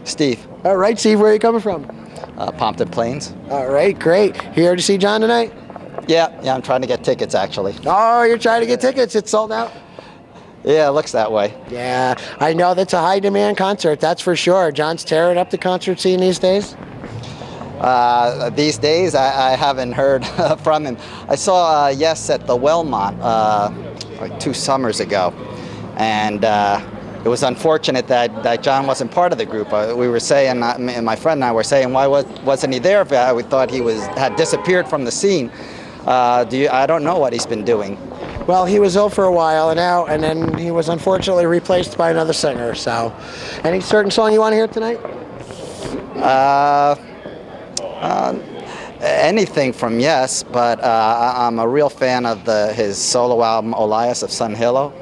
Steve. All right, Steve, where are you coming from? Pompton Plains. All right, great. Here to see John tonight? Yeah, I'm trying to get tickets, actually. Oh, you're trying to get tickets. It's sold out? Yeah, it looks that way. Yeah, I know that's a high-demand concert, that's for sure. John's tearing up the concert scene these days? These days, I haven't heard from him. I saw Yes at the Wellmont like 2 summers ago, and it was unfortunate that John wasn't part of the group. We were saying, and my friend and I were saying, why wasn't he there? We thought he had disappeared from the scene. I don't know what he's been doing. Well, he was ill for a while, and then he was unfortunately replaced by another singer. So, any certain song you want to hear tonight? Anything from Yes, but I'm a real fan of his solo album Olias of Sun Hillo.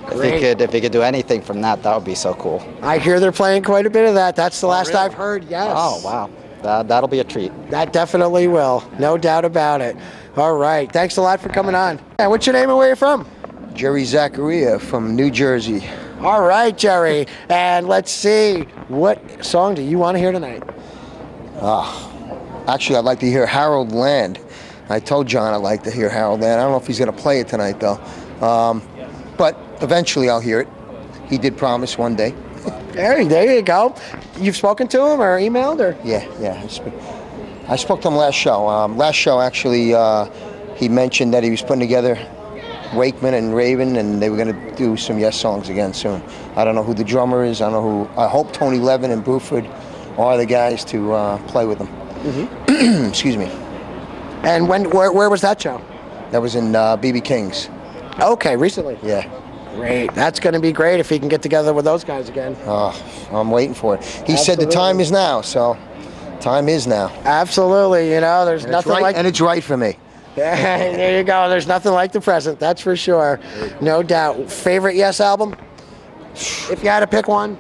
If he could do anything from that would be so cool. I hear they're playing quite a bit of that. That's the last I've heard. Yes. Oh wow, that'll be a treat. That definitely will, no doubt about it. All right, thanks a lot for coming on. And what's your name and where you from? Jerry Zachariah from New Jersey. All right, Jerry. And let's see, what song do you want to hear tonight? Actually, I'd like to hear Harold Land. I told John I'd like to hear Harold Land. I don't know if he's going to play it tonight, though. But eventually I'll hear it. He did promise one day. There you go. You've spoken to him or emailed? Or? Yeah. I spoke to him last show. Last show, actually, he mentioned that he was putting together Wakeman and Raven, and they were going to do some Yes songs again soon. I don't know who the drummer is. I don't know who. I hope Tony Levin and Bruford are the guys to play with them. Mm-hmm. Excuse me. And where was that show? That was in BB King's. Okay, recently. Yeah. Great. That's going to be great if he can get together with those guys again. I'm waiting for it. He said the time is now, so time is now. Absolutely. You know, there's nothing like... And it's right for me. There you go. There's nothing like the present, that's for sure. No doubt. Favorite Yes album? If you had to pick one?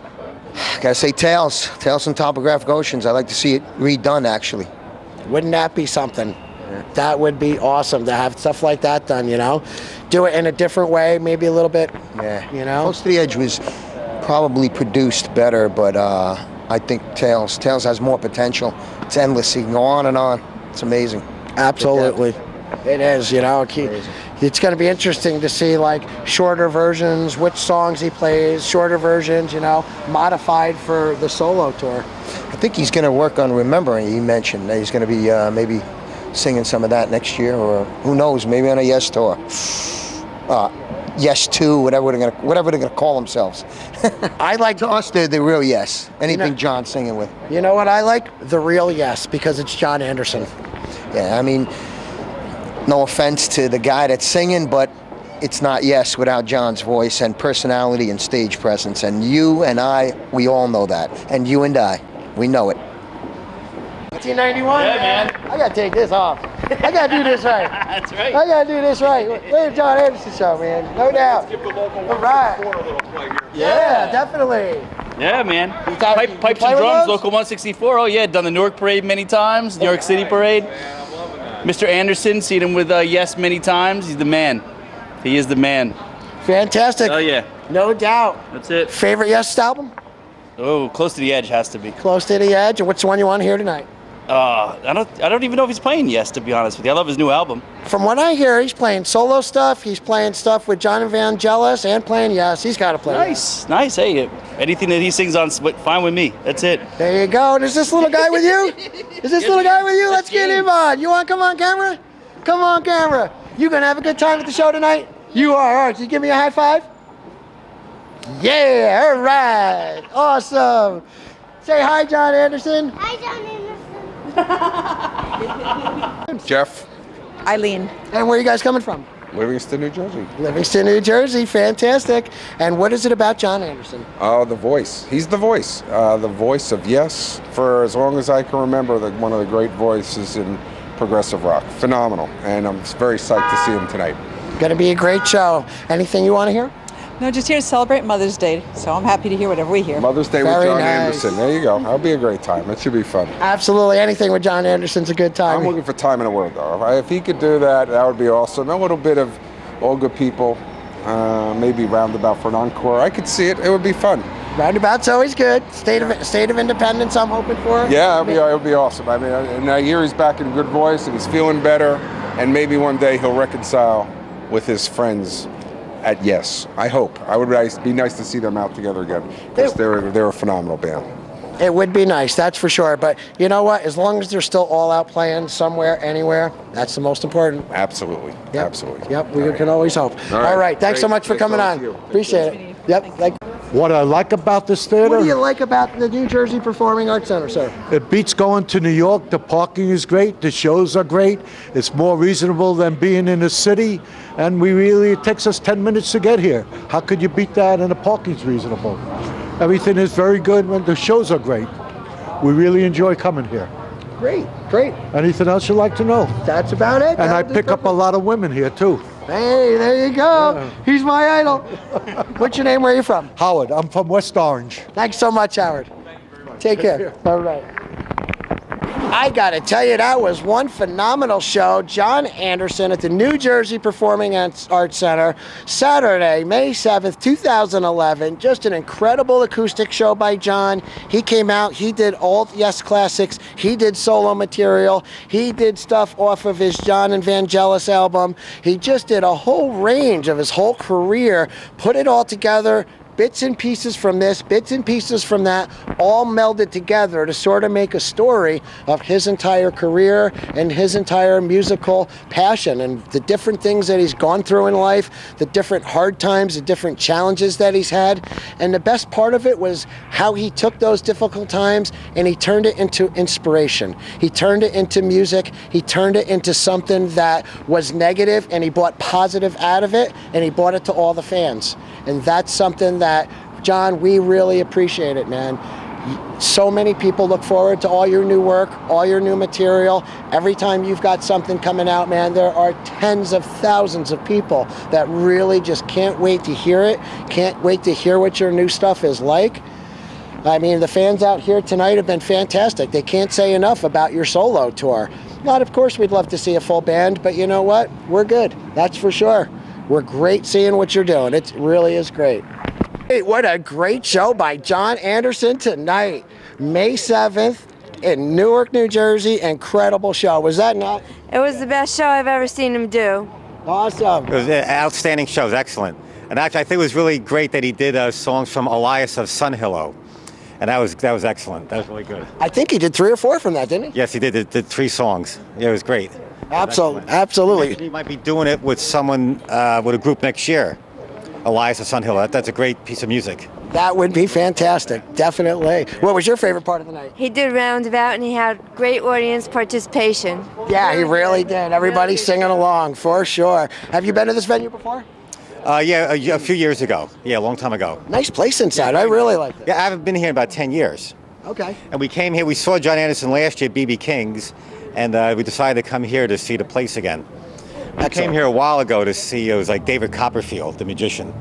Gotta say Tales from Topographic Oceans. I'd like to see it redone, actually. Wouldn't that be something? That would be awesome to have stuff like that done, you know? Do it in a different way, maybe a little bit, you know? Close to the Edge was probably produced better, but I think Tales has more potential. It's endless. You can go on and on. It's amazing. Absolutely. It is, you know. It's going to be interesting to see, like, shorter versions, which songs he plays, shorter versions, you know, modified for the solo tour. I think he's going to work on Remembering. He mentioned that he's going to be maybe singing some of that next year, or who knows, maybe on a Yes tour. Yes 2, whatever they're gonna call themselves. I like to us, they're the real Yes. Anything John's singing with. You know what I like? The real Yes, because it's John Anderson. Yeah, I mean, no offense to the guy that's singing, but it's not Yes without John's voice and personality and stage presence. And you and I, we all know that. And you and I, we know it. 1991? Yeah, man. I gotta take this off. I gotta do this right. That's right. I gotta do this right. There's John Anderson show, man. No doubt. All right. Yeah, definitely. Yeah, man. Pipes play and with drums, those? Local 164. Oh, yeah, done the Newark Parade many times, New York City Parade. Mr. Anderson, seen him with Yes many times. He's the man. He is the man. Fantastic. Oh, yeah. No doubt. That's it. Favorite Yes album? Oh, Close to the Edge has to be. Close to the Edge. And what's the one you want to hear tonight? I don't even know if he's playing Yes, to be honest with you. I love his new album. From what I hear, he's playing solo stuff. He's playing stuff with John Evangelis and playing Yes. He's got to play. Nice. Hey, anything that he sings on, fine with me. That's it. There you go. And is this little guy with you? Is this little guy with you? Let's get him on. You want to come on camera? Come on camera. You gonna have a good time at the show tonight? You are. All right. Can you give me a high five? Yeah. All right. Awesome. Say hi, John Anderson. Hi, John Anderson. Jeff. Eileen. And where are you guys coming from? Livingston, New Jersey. Livingston, New Jersey. Fantastic. And what is it about John Anderson? The voice. He's the voice. The voice of Yes, for as long as I can remember, one of the great voices in progressive rock. Phenomenal. And I'm very psyched to see him tonight. Going to be a great show. Anything you want to hear? No, just here to celebrate Mother's Day, so I'm happy to hear whatever we hear. Mother's Day Very with John nice. Anderson. There you go. That'll be a great time. It should be fun. Absolutely. Anything with John Anderson's a good time. I'm looking for Time in the World, though. If he could do that, that would be awesome. A little bit of All Good People, maybe roundabout for an encore. I could see it. It would be fun. Roundabout's always good. State of independence, I'm hoping for. Yeah, it'll be awesome. I mean, and I hear he's back in good voice and he's feeling better, and maybe one day he'll reconcile with his friends at Yes. I hope. I would be nice to see them out together again, because they're a phenomenal band. It would be nice, that's for sure. But you know what? As long as they're still all out playing somewhere, anywhere, that's the most important. Absolutely. Yep. Absolutely. Yep, we can always hope. All right. Thanks so much for coming on. Appreciate it. Yep. What I like about this theater? What do you like about the New Jersey Performing Arts Center, sir? It beats going to New York. The parking is great. The shows are great. It's more reasonable than being in the city. And it takes us 10 minutes to get here. How could you beat that? And the parking's reasonable. Everything is very good when the shows are great. We really enjoy coming here. Great. Anything else you'd like to know? That's about it. And I pick up a lot of women here too. Hey, there you go. Yeah. He's my idol. What's your name? Where are you from? Howard. I'm from West Orange. Thanks so much, Howard. Take care. All right. I got to tell you, that was one phenomenal show. John Anderson at the New Jersey Performing Arts Center, Saturday, May 7th, 2011. Just an incredible acoustic show by John. He came out, he did all Yes classics, he did solo material, he did stuff off of his John and Vangelis album. He just did a whole range of his whole career, put it all together, bits and pieces from this, bits and pieces from that, all melded together to sort of make a story of his entire career and his entire musical passion and the different things that he's gone through in life, the different hard times, the different challenges that he's had. And the best part of it was how he took those difficult times and he turned it into inspiration. He turned it into music. He turned it into something that was negative, and he brought positive out of it, and he brought it to all the fans. And that's something that, John, we really appreciate it, man. So many people look forward to all your new work, all your new material. Every time you've got something coming out, man, there are tens of thousands of people that really just can't wait to hear it, can't wait to hear what your new stuff is like. I mean, the fans out here tonight have been fantastic. They can't say enough about your solo tour. Not, of course, we'd love to see a full band, but you know what? We're good, that's for sure. We're great seeing what you're doing. It really is great. Hey, what a great show by John Anderson tonight. May 7th in Newark, New Jersey. Incredible show. Was that not? It was the best show I've ever seen him do. Awesome. It was an outstanding show. It was excellent. And actually, I think it was really great that he did songs from Elias of Sunhillow. And that was excellent. That was really good. I think he did 3 or 4 from that, didn't he? Yes, he did 3 songs. Yeah, it was great. Absolutely. He might be doing it with someone, with a group next year. Elias of Sunhill. That's a great piece of music. That would be fantastic, definitely. What was your favorite part of the night? He did Roundabout, and he had great audience participation. Yeah, he really did. Everybody singing along, for sure. Have you been to this venue before? Yeah, a few years ago. Yeah, a long time ago. Nice place inside. I really like it. Yeah, I haven't been here in about 10 years. Okay. And we came here, we saw John Anderson last year at BB King's, and we decided to come here to see the place again. I came here a while ago to see, it was like David Copperfield, the magician.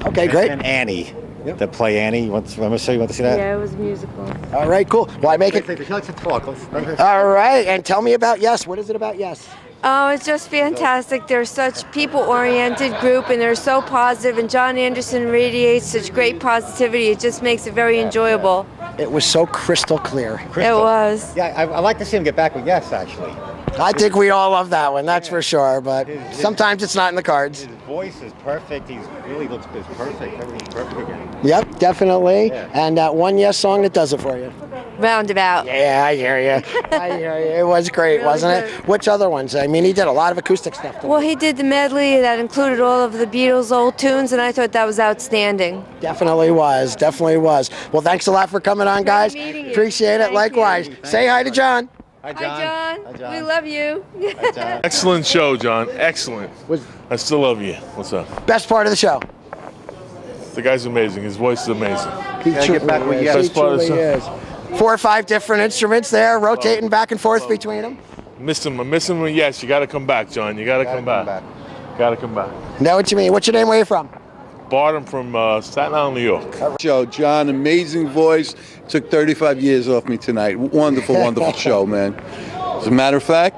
Okay, great. And Annie, to play Annie. You want to see that? Yeah, it was musical. All right, cool. Well, I make it. She likes to talk. All right, and tell me about Yes. What is it about Yes? Oh, it's just fantastic. They're such people-oriented group, and they're so positive, and John Anderson radiates such great positivity. It just makes it very enjoyable. It was so crystal clear. It was. Yeah, I'd like to see him get back with Yes, actually. I think we all love that one, that's for sure, but sometimes it's not in the cards. His voice is perfect. He really looks perfect. Everything's perfect again. Yep, definitely. Yeah. And that one Yes song that does it for you. Roundabout. Yeah, I hear you. I hear you. It was great, really wasn't it? Which other ones? I mean, he did a lot of acoustic stuff. Well, he did the medley that included all of the Beatles' old tunes, and I thought that was outstanding. Definitely was. Definitely was. Well, thanks a lot for coming on, guys. Appreciate it. Likewise. Say hi to John. Hi, John. Hi, John. We love you. Hi, John. Excellent show, John. Excellent. I still love you. What's up? Best part of the show? The guy's amazing. His voice is amazing. He truly is. Best part of the show. 4 or 5 different instruments there, rotating back and forth between them. Miss him. Yes, you got to come back, John. You got to come back. Got to come back. Know what you mean. What's your name? Where you from? Bart, I'm from Staten Island, New York. Show, John, amazing voice. Took 35 years off me tonight. Wonderful, wonderful show, man. As a matter of fact,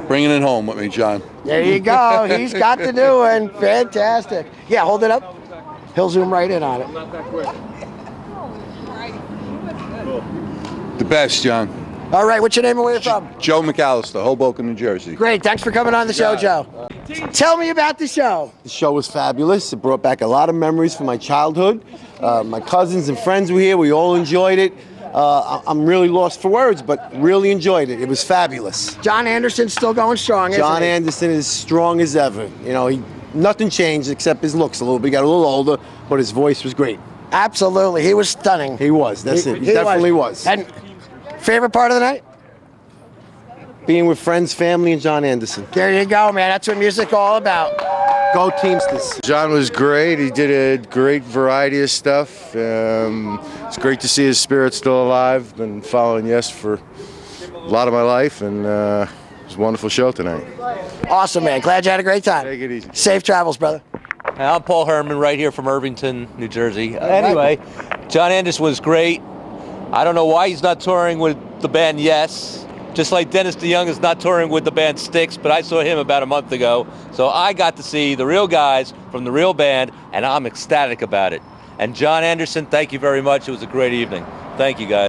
bringing it home with me, John. There you go. He's got the new one. Fantastic. Yeah, hold it up. He'll zoom right in on it. Not that quick. The best, John. All right, what's your name and where you from? Joe McAllister, Hoboken, New Jersey. Great, thanks for coming on the show, Joe. Tell me about the show. The show was fabulous. It brought back a lot of memories from my childhood. My cousins and friends were here. We all enjoyed it. I'm really lost for words, but really enjoyed it. It was fabulous. John Anderson's still going strong, isn't he? John Anderson is strong as ever. You know, nothing changed except his looks a little bit. He got a little older, but his voice was great. Absolutely. He was stunning. He was. That's it. He definitely was. And favorite part of the night? Being with friends, family, and John Anderson. There you go, man. That's what music's all about. Go Teamsters. John was great. He did a great variety of stuff. It's great to see his spirit still alive. Been following Yes for a lot of my life, and it was a wonderful show tonight. Awesome, man. Glad you had a great time. Take it easy. Safe travels, brother. I'm Paul Herman, right here from Irvington, New Jersey. Anyway, John Anderson was great. I don't know why he's not touring with the band Yes. Just like Dennis DeYoung is not touring with the band Styx, but I saw him about a month ago. So I got to see the real guys from the real band, and I'm ecstatic about it. And John Anderson, thank you very much. It was a great evening. Thank you, guys.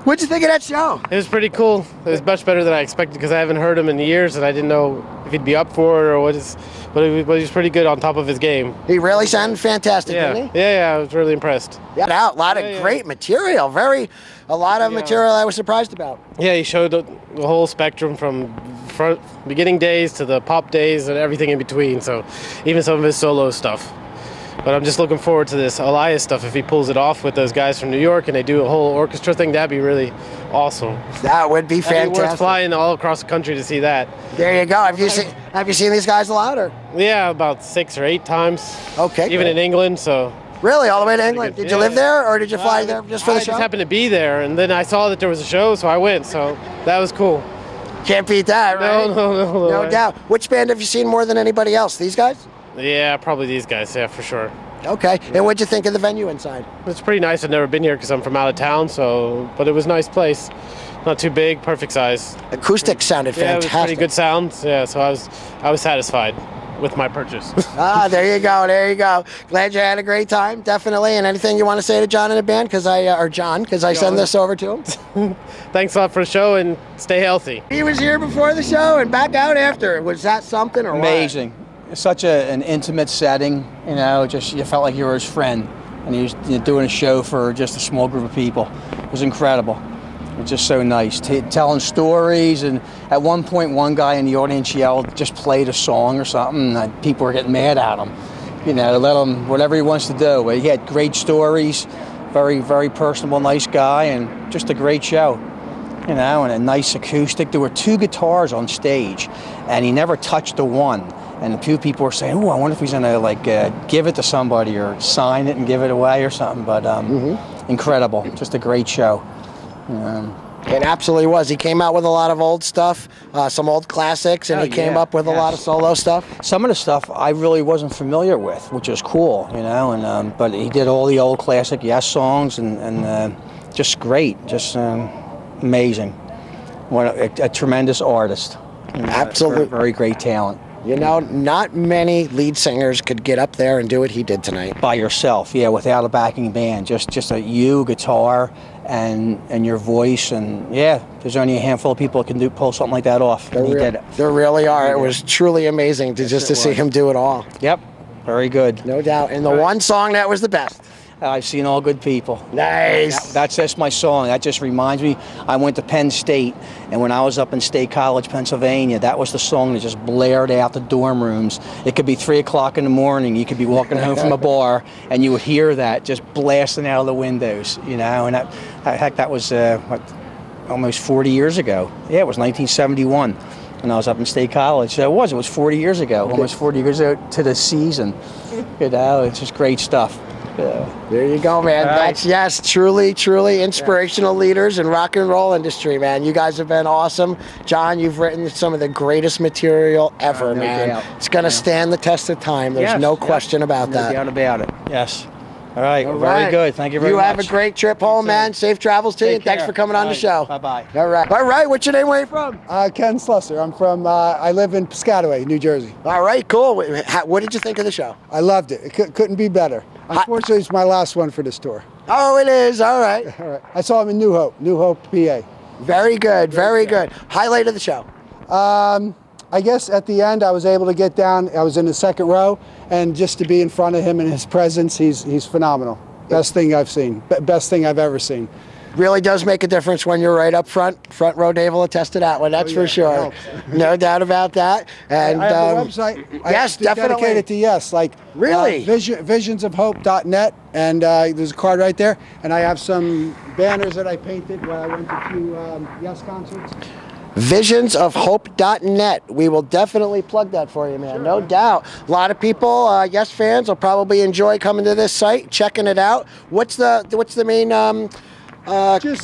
What'd you think of that show? It was pretty cool. It was much better than I expected because I haven't heard him in years, and I didn't know if he'd be up for it or what is. But he was pretty good on top of his game. He really sounded fantastic, didn't he? Yeah, I was really impressed. Yeah, a lot of great material. A lot of material I was surprised about. Yeah, he showed the whole spectrum from beginning days to the pop days and everything in between. So even some of his solo stuff. But I'm just looking forward to this Elias stuff. If he pulls it off with those guys from New York and they do a whole orchestra thing, that'd be really awesome. That would be fantastic. Worth flying all across the country to see that. There you go. Have you seen these guys a lot? Or? Yeah, about 6 or 8 times. Okay. Even in England, so. Really, all the way to England? Did you live there, or did you fly there just for the show? I just happened to be there, and then I saw that there was a show, so I went. So that was cool. Can't beat that, right? No doubt. Which band have you seen more than anybody else? These guys? Yeah, probably these guys. Yeah, for sure. Okay. And what'd you think of the venue inside? It's pretty nice. I've never been here because I'm from out of town, but it was a nice place. Not too big, perfect size. Acoustic sounded fantastic. Yeah, it was pretty good sounds. Yeah, so I was satisfied with my purchase. There you go. There you go. Glad you had a great time, definitely. And anything you want to say to John and the band, because I send this over to him. Thanks a lot for the show, and stay healthy. He was here before the show and back out after. Was that something or amazing? What? Such an intimate setting. You know, just you felt like you were his friend, and he was doing a show for just a small group of people. It was incredible. It was just so nice, telling stories, and at one point one guy in the audience yelled, just played a song or something, and people were getting mad at him. You know, let him, whatever he wants to do. But he had great stories, very, very personable, nice guy, and just a great show. You know, and a nice acoustic. There were 2 guitars on stage, and he never touched the one. And a few people were saying, "Oh, I wonder if he's gonna give it to somebody or sign it and give it away or something." But incredible, just a great show. It absolutely was. He came out with a lot of old stuff, some old classics, and he came up with a lot of solo stuff. Some of the stuff I really wasn't familiar with, which is cool, you know. And but he did all the old classic Yes songs, and just great, just amazing. What a tremendous artist. Absolutely, very great talent. You know, not many lead singers could get up there and do what he did tonight. By yourself, yeah, without a backing band. Just you, guitar, and your voice, and yeah, there's only a handful of people that can pull something like that off. And he did it. There really are. It was truly amazing to see him do it all. Yep, very good. No doubt. And the one song that was the best. I've seen all good people. Nice. That's my song. That just reminds me, I went to Penn State, and when I was up in State College, Pennsylvania, that was the song that just blared out the dorm rooms. It could be 3 o'clock in the morning. You could be walking home from a bar, and you would hear that just blasting out of the windows, you know. And that was almost 40 years ago. Yeah, it was 1971. And I was up in State College. So it was 40 years ago, almost 40 years ago to the season. You know, it's just great stuff. There you go, man. That's Yes, truly inspirational leaders in rock and roll industry, man. You guys have been awesome. John, you've written some of the greatest material ever, man. It's going to stand the test of time. There's no question about that. No doubt about it. Yes. All right. All Very right. good. Thank you very much. You have a great trip home, man. Safe travels to you. And thanks for coming on the show. Bye-bye. All right. All right. What's your name? Where are you from? Ken Slusser. I'm from, I live in Piscataway, New Jersey. All right, cool. What did you think of the show? I loved it. It couldn't be better. Unfortunately, it's my last one for this tour. Oh, it is. All right. All right. I saw him in New Hope, PA. Very good. Very good. Highlight of the show? I guess at the end, I was able to get down. I was in the second row, and just to be in front of him in his presence, he's phenomenal. Best thing I've seen. Best thing I've ever seen. Really does make a difference when you're right up front. Front row, Dave will attest to that one. That's for sure. No doubt about that. And I have a website. Yes, definitely. Dedicated to Yes. Like really, visionsofhope.net, and there's a card right there. And I have some banners that I painted when I went to 2 Yes concerts. Visionsofhope.net. We will definitely plug that for you, man. Sure, no doubt. A lot of people, Yes fans, will probably enjoy coming to this site, checking it out. What's the main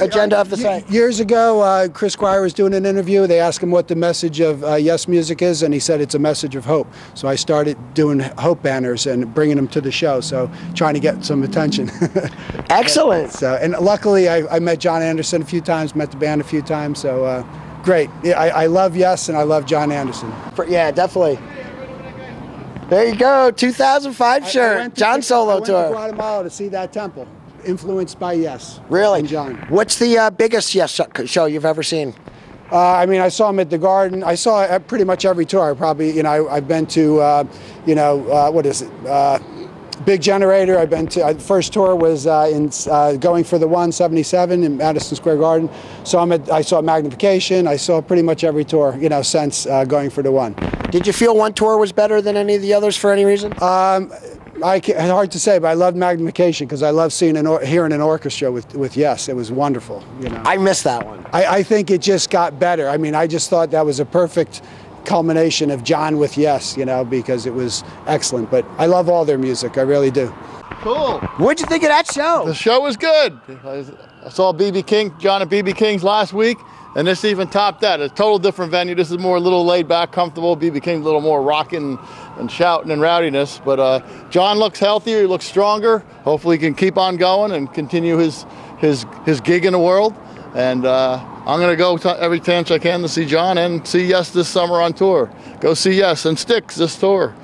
agenda of the site? Years ago, Chris Squire was doing an interview. They asked him what the message of Yes music is, and he said it's a message of hope. So I started doing hope banners and bringing them to the show, so trying to get some attention. Excellent. And luckily, I met John Anderson a few times, met the band a few times, so great. I love Yes, and I love John Anderson. Yeah, definitely. There you go, 2005 shirt, John Solo Tour. I went to Guatemala to see that temple, influenced by Yes. Really? And John. What's the biggest Yes show you've ever seen? I mean, I saw him at the Garden. I saw pretty much every tour. Probably, I've been to, what is it? Big Generator. I've been to. First tour was in Going for the One, 77 in Madison Square Garden. So I saw Magnification. I saw pretty much every tour, since Going for the One. Did you feel one tour was better than any of the others for any reason? Hard to say, but I loved Magnification because I love hearing an orchestra with Yes. It was wonderful. I missed that one. I think it just got better. I mean, I just thought that was a perfect culmination of John with Yes, because it was excellent. But I love all their music. I really do. Cool. What'd you think of that show? The show was good. I saw John at BB King's last week, and this even topped that. A total different venue. This is more a little laid back, comfortable. BB King's a little more rocking and shouting and rowdiness. But John looks healthier. He looks stronger. Hopefully he can keep on going and continue his gig in the world. And I'm going to go every chance I can to see John and see Yes this summer on tour. Go see Yes and Styx this tour.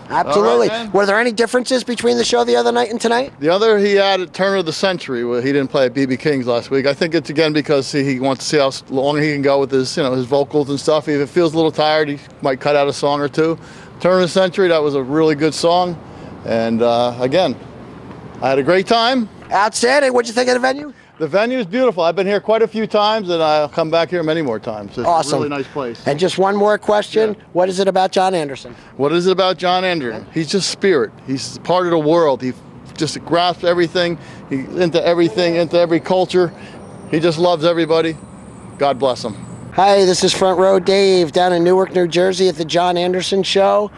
Absolutely. Right, were there any differences between the show the other night and tonight? The other he had at Turn of the Century, where he didn't play at BB King's last week. I think it's again because he wants to see how long he can go with his vocals and stuff. If it feels a little tired, he might cut out a song or two. Turn of the Century, that was a really good song. And again, I had a great time. Outstanding. What'd you think of the venue? The venue is beautiful. I've been here quite a few times, and I'll come back here many more times. It's awesome. a really nice place. And just one more question. Yeah. What is it about John Anderson? What is it about John Anderson? He's just spirit. He's part of the world. He just grasps everything. He's into everything, into every culture. He just loves everybody. God bless him. Hi, this is Front Row Dave down in Newark, New Jersey at the John Anderson Show.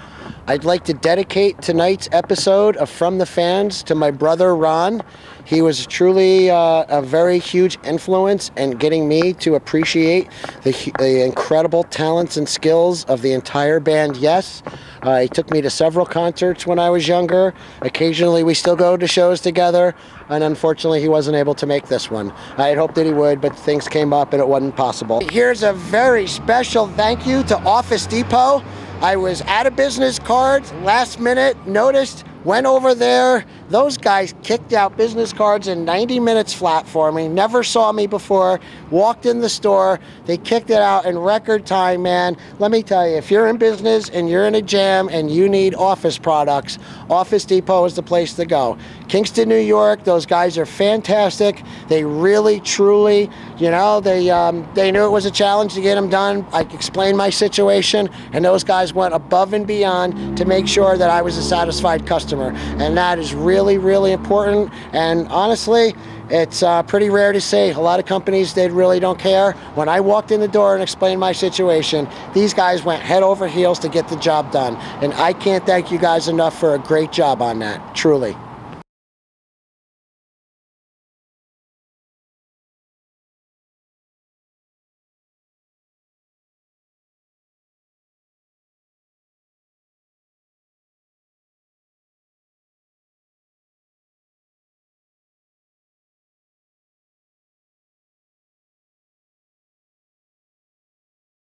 I'd like to dedicate tonight's episode of From the Fans to my brother Ron. He was truly a very huge influence in getting me to appreciate the incredible talents and skills of the entire band Yes. He took me to several concerts when I was younger. Occasionally we still go to shows together, and unfortunately he wasn't able to make this one. I had hoped that he would, but things came up and it wasn't possible. Here's a very special thank you to Office Depot. I was out of business cards, last minute, noticed, went over there. Those guys kicked out business cards in 90 minutes flat for me, never saw me before, walked in the store, they kicked it out in record time, man. Let me tell you, if you're in business and you're in a jam and you need office products, Office Depot is the place to go. Kingston, New York, those guys are fantastic. They really, truly, they knew it was a challenge to get them done. I explained my situation, and those guys went above and beyond to make sure that I was a satisfied customer. And that is really, really important. And honestly, it's pretty rare to see. A lot of companies, they really don't care. When I walked in the door and explained my situation, these guys went head over heels to get the job done. And I can't thank you guys enough for a great job on that, truly.